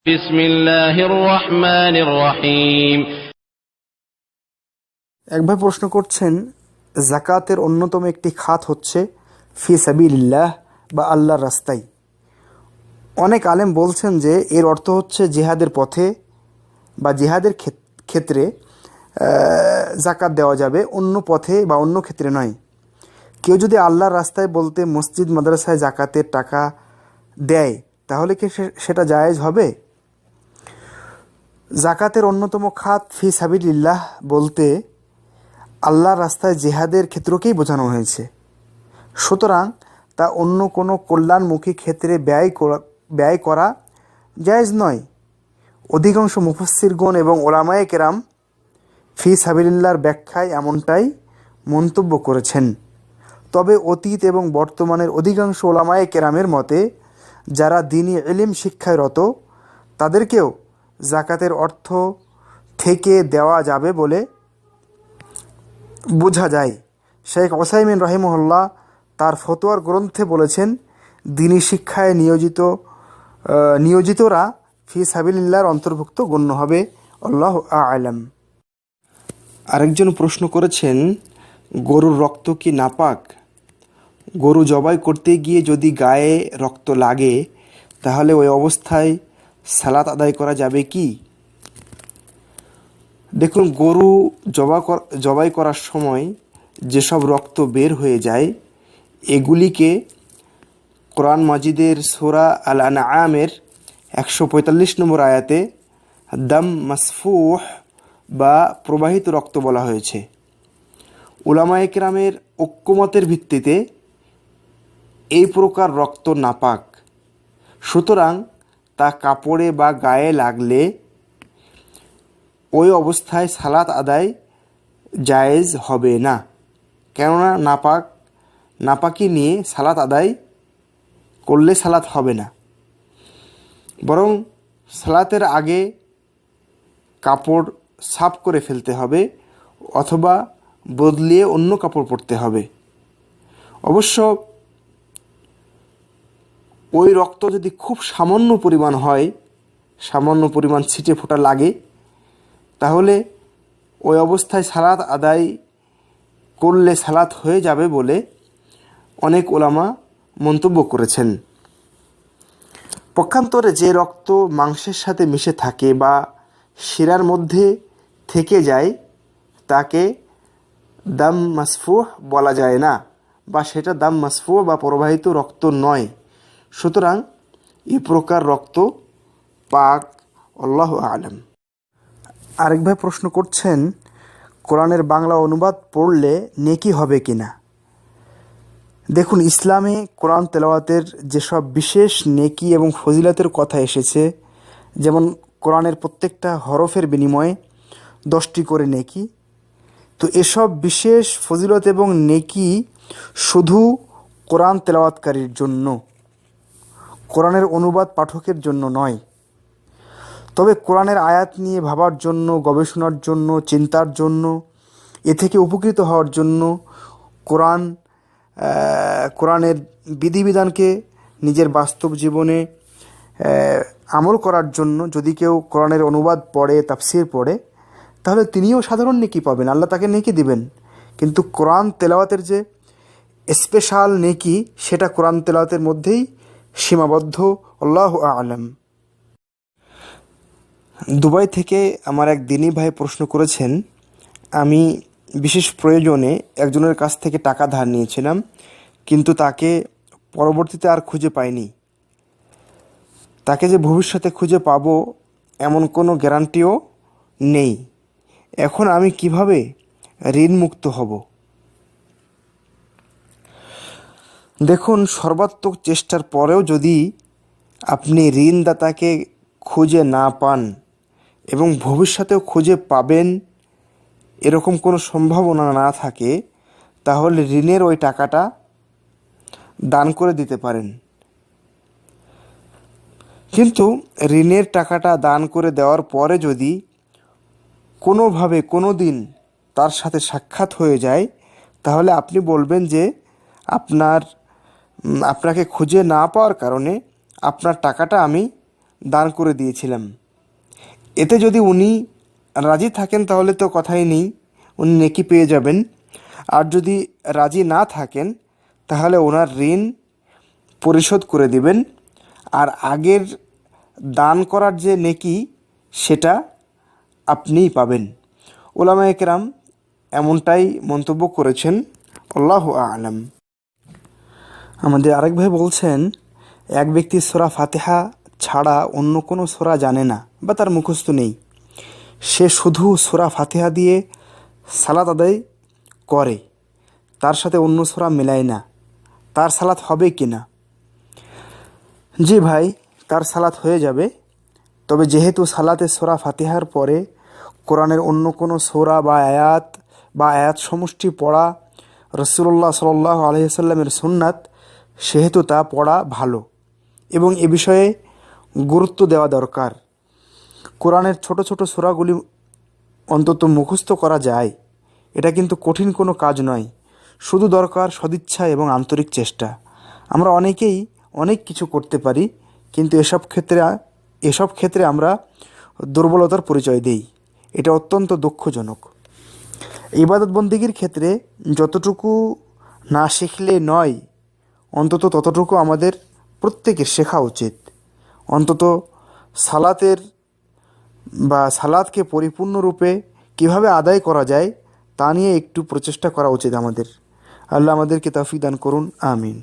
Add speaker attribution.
Speaker 1: বিসমিল্লাহির রহমানির রহিম।
Speaker 2: এক ভাই প্রশ্ন করছেন, জাকাতের অন্যতম একটি খাত হচ্ছে ফি সাবিলিল্লাহ বা আল্লাহর রাস্তায়। অনেক আলেম বলছেন যে এর অর্থ হচ্ছে জিহাদের পথে বা জিহাদের ক্ষেত্রে জাকাত দেওয়া যাবে, অন্য পথে বা অন্য ক্ষেত্রে নয়। কেউ যদি আল্লাহর রাস্তায় বলতে মসজিদ মাদ্রাসায় জাকাতের টাকা দেয়, তাহলে কি সেটা জায়েজ হবে? জাকাতের অন্যতম খাত ফি সাবিলিল্লাহ বলতে আল্লাহর রাস্তায় জিহাদের ক্ষেত্রকেই বোঝানো হয়েছে। সুতরাং তা অন্য কোনো কল্যাণমুখী ক্ষেত্রে ব্যয় করা জায়েজ নয়। অধিকাংশ মুফাসসিরগণ এবং ওলামায়ে কেরাম ফি সাবিলিল্লাহর ব্যাখ্যায় এমনটাই মন্তব্য করেছেন। তবে অতীত এবং বর্তমানের অধিকাংশ ওলামায়ে কেরামের মতে যারা দ্বীনি ইলম শিক্ষায় রত, তাদেরকেও জাকাতের অর্থ থেকে দেওয়া যাবে বলে বোঝা যায়। শেখ ওসাইমিন রাহিমাহুল্লাহ তার ফতোয়ার গ্রন্থে বলেছেন, দ্বীনি শিক্ষায় নিয়োজিতরা ফি সাবিলিল্লাহর অন্তর্ভুক্ত গণ্য হবে। আল্লাহু আ'লাম। আরেকজন প্রশ্ন করেছেন, গরুর রক্ত কি নাপাক? গরু জবাই করতে গিয়ে যদি গায়ে রক্ত লাগে, তাহলে ওই অবস্থায় সালাত আদায় করা যাবে কি? দেখুন, গরু জবাই করার সময় যেসব রক্ত বের হয়ে যায়, এগুলিকে কোরআন মাজিদের সূরা আল আনআমের 145 নম্বর আয়াতে দাম মাসফুহ বা প্রবাহিত রক্ত বলা হয়েছে। উলামায়ে কেরামের ঐক্যমতের ভিত্তিতে এই প্রকার রক্ত নাপাক। সুতরাং তা কাপড়ে বা গায়ে লাগলে ওই অবস্থায় সালাত আদায় জায়েজ হবে না। কেননা নাপাকি নিয়ে সালাত আদায় করলে সালাত হবে না, বরং সালাতের আগে কাপড় সাফ করে ফেলতে হবে অথবা বদলিয়ে অন্য কাপড় পরতে হবে। অবশ্য ওই রক্ত যদি খুব সামান্য পরিমাণ হয়, সামান্য পরিমাণ ছিটে ফোঁটা লাগে, তাহলে ওই অবস্থায় সালাত আদায় করলে সালাত হয়ে যাবে বলে অনেক ওলামা মন্তব্য করেছেন। পক্ষান্তরে যে রক্ত মাংসের সাথে মিশে থাকে বা শিরার মধ্যে থেকে যায়, তাকে দাম মাসফুহ বলা যায় না, বা সেটা দাম মাসফুহ বা প্রবাহিত রক্ত নয়। সুতরাং এই প্রকার রক্ত পাক। আল্লাহু আ'লাম। আরেক ভাই প্রশ্ন করছেন, কোরআনের বাংলা অনুবাদ পড়লে নেকি হবে কিনা? দেখুন, ইসলামে কোরআন তেলাওয়াতের যেসব বিশেষ নেকি এবং ফজিলতের কথা এসেছে, যেমন কোরআনের প্রত্যেকটা হরফের বিনিময়ে 10টি করে নেকি, তো এসব বিশেষ ফজিলত এবং নেকি শুধু কোরআন তেলাওয়াতকারীর জন্য, কোরআনের অনুবাদ পাঠকের জন্য নয়। তবে কোরআনের আয়াত নিয়ে ভাবার জন্য, গবেষণার জন্য, চিন্তার জন্য, এ থেকে উপকৃত হওয়ার জন্য, কোরআনের বিধিবিধানকে নিজের বাস্তব জীবনে আমল করার জন্য যদি কেউ কোরআনের অনুবাদ পড়ে, তাফসির পড়ে, তাহলে তিনিও সাধারণ নেকি পাবেন, আল্লাহ তাকে নেকি দিবেন। কিন্তু কোরআন তেলাওয়াতের যে স্পেশাল নেকি, সেটা কোরআন তেলাওয়াতের মধ্যেই সীমাবদ্ধ। আল্লাহু আ'লাম। দুবাই থেকে আমার এক দিনী ভাই প্রশ্ন করেছেন, আমি বিশেষ প্রয়োজনে একজনের কাছ থেকে টাকা ধার নিয়েছিলাম, কিন্তু তাকে পরবর্তীতে আর খুঁজে পাইনি। তাকে যে ভবিষ্যতে খুঁজে পাবো এমন কোনো গ্যারান্টিও নেই। এখন আমি কিভাবে ঋণ মুক্ত হব? দেখুন, সর্বাত্মক চেষ্টার পরেও যদি আপনি ঋণদাতাকে খুঁজে না পান এবং ভবিষ্যতেও খুঁজে পাবেন এরকম কোনো সম্ভাবনা না থাকে, তাহলে ঋণের ওই টাকাটা দান করে দিতে পারেন। কিন্তু ঋণের টাকাটা দান করে দেওয়ার পরে যদি কোনোভাবে কোনো দিন তার সাথে সাক্ষাৎ হয়ে যায়, তাহলে আপনি বলবেন যে আপনাকে খুঁজে না পাওয়ার কারণে আপনার টাকাটা আমি দান করে দিয়েছিলাম। এতে যদি উনি রাজি থাকেন তাহলে তো কথাই নেই, উনি নেকি পেয়ে যাবেন। আর যদি রাজি না থাকেন তাহলে ওনার ঋণ পরিশোধ করে দিবেন, আর আগের দান করার যে নেকি সেটা আপনিই পাবেন। উলামায়ে কেরাম এমনটাই মন্তব্য করেছেন। আল্লাহু আ'লাম। আমাদের আরেক ভাই বলছেন, এক ব্যক্তি সূরা ফাতিহা ছাড়া অন্য কোনো সূরা জানে না বা তার মুখস্থ নেই, সে শুধু সূরা ফাতিহা দিয়ে সালাত আদায় করে, তার সাথে অন্য সূরা মেলায় না, তার সালাত হবে কি না? জি ভাই, তার সালাত হয়ে যাবে। তবে যেহেতু সালাতে সূরা ফাতিহার পরে কোরআনের অন্য কোনো সূরা বা আয়াত সমষ্টি পড়া রাসূলুল্লাহ সাল্লাল্লাহু আলাইহি ওয়াসাল্লামের সুন্নাত, সেহেতু তা পড়া ভালো এবং এ বিষয়ে গুরুত্ব দেওয়া দরকার। কোরআনের ছোট ছোট সূরাগুলি অন্তত মুখস্থ করা যায়, এটা কিন্তু কঠিন কোনো কাজ নয়, শুধু দরকার সদিচ্ছা এবং আন্তরিক চেষ্টা। আমরা অনেকেই অনেক কিছু করতে পারি, কিন্তু এসব ক্ষেত্রে আমরা দুর্বলতার পরিচয় দেই। এটা অত্যন্ত দুঃখজনক। ইবাদত বন্দেগীর ক্ষেত্রে যতটুকু না শিখলে নয়, অন্তত ততটুকু আমাদের প্রত্যেকের শেখা উচিত। অন্তত সালাতকে পরিপূর্ণরূপে কিভাবে আদায় করা যায় তা নিয়ে একটু প্রচেষ্টা করা উচিত আমাদের। আল্লাহ আমাদেরকে তৌফিক দান করুন, আমিন।